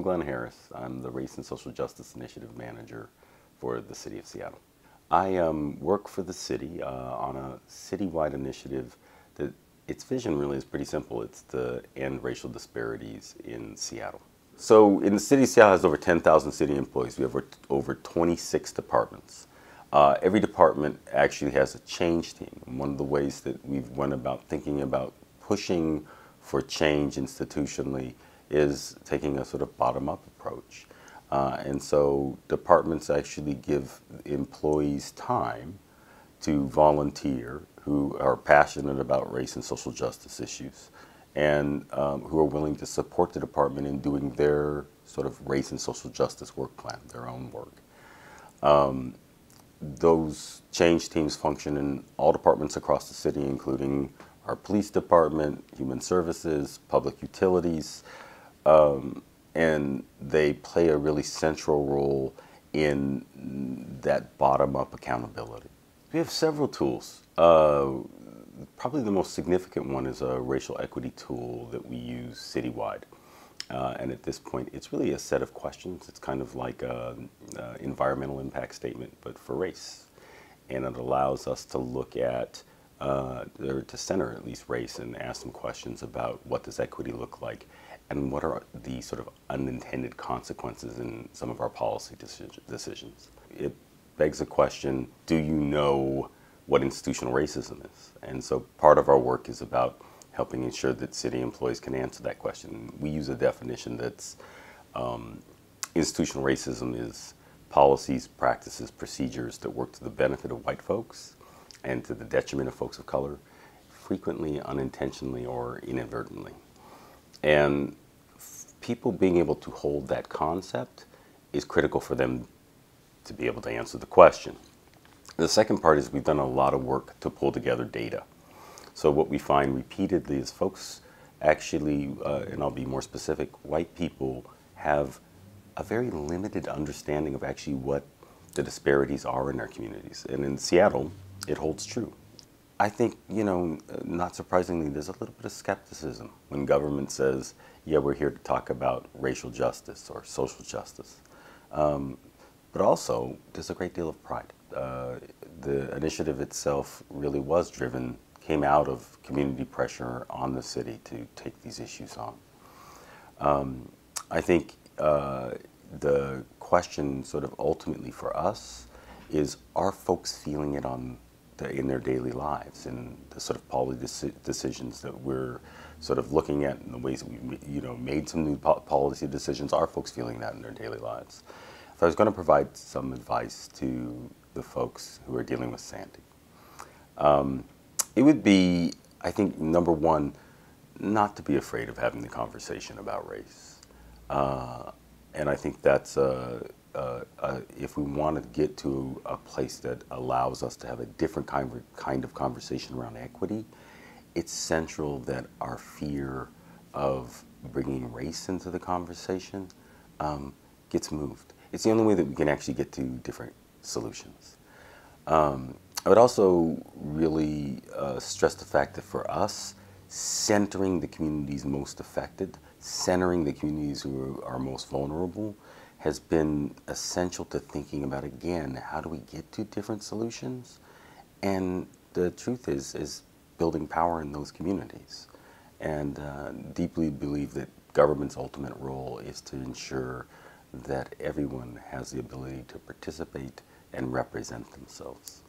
Glenn Harris. I'm the Race and Social Justice Initiative Manager for the City of Seattle. I work for the city on a citywide initiative that its vision really is pretty simple. It's to end racial disparities in Seattle. So in the city of Seattle has over 10,000 city employees. We have over 26 departments. Every department actually has a change team. And one of the ways that we've went about thinking about pushing for change institutionally is taking a sort of bottom-up approach. And so departments actually give employees time to volunteer who are passionate about race and social justice issues and who are willing to support the department in doing their sort of race and social justice work plan, their own work. Those change teams function in all departments across the city, including our police department, human services, public utilities, and they play a really central role in that bottom-up accountability. We have several tools. Probably the most significant one is a racial equity tool that we use citywide. And at this point, it's really a set of questions. It's kind of like an environmental impact statement, but for race. And it allows us to look at, or to center at least race and ask some questions about what does equity look like and what are the sort of unintended consequences in some of our policy decisions. It begs the question, do you know what institutional racism is? And so part of our work is about helping ensure that city employees can answer that question. We use a definition that's institutional racism is policies, practices, procedures that work to the benefit of white folks and to the detriment of folks of color, frequently unintentionally or inadvertently. And people being able to hold that concept is critical for them to be able to answer the question. The second part is we've done a lot of work to pull together data. So what we find repeatedly is folks actually, and I'll be more specific, white people have a very limited understanding of actually what the disparities are in their communities. And in Seattle, it holds true. I think, you know, not surprisingly, there's a little bit of skepticism when government says, yeah, we're here to talk about racial justice or social justice. But also, there's a great deal of pride. The initiative itself really was driven, came out of community pressure on the city to take these issues on. I think the question sort of ultimately for us is, are folks feeling it in their daily lives, and the sort of policy decisions that we're sort of looking at in the ways that we, you know, made some new policy decisions, are folks feeling that in their daily lives? If I was going to provide some advice to the folks who are dealing with Sandy, it would be, I think, number one, not to be afraid of having the conversation about race. And I think that's if we want to get to a place that allows us to have a different kind of conversation around equity, it's central that our fear of bringing race into the conversation gets moved. It's the only way that we can actually get to different solutions. I would also really stress the fact that for us, centering the communities most affected, centering the communities who are most vulnerable, has been essential to thinking about, again, how do we get to different solutions? And the truth is building power in those communities. And deeply believe that government's ultimate role is to ensure that everyone has the ability to participate and represent themselves.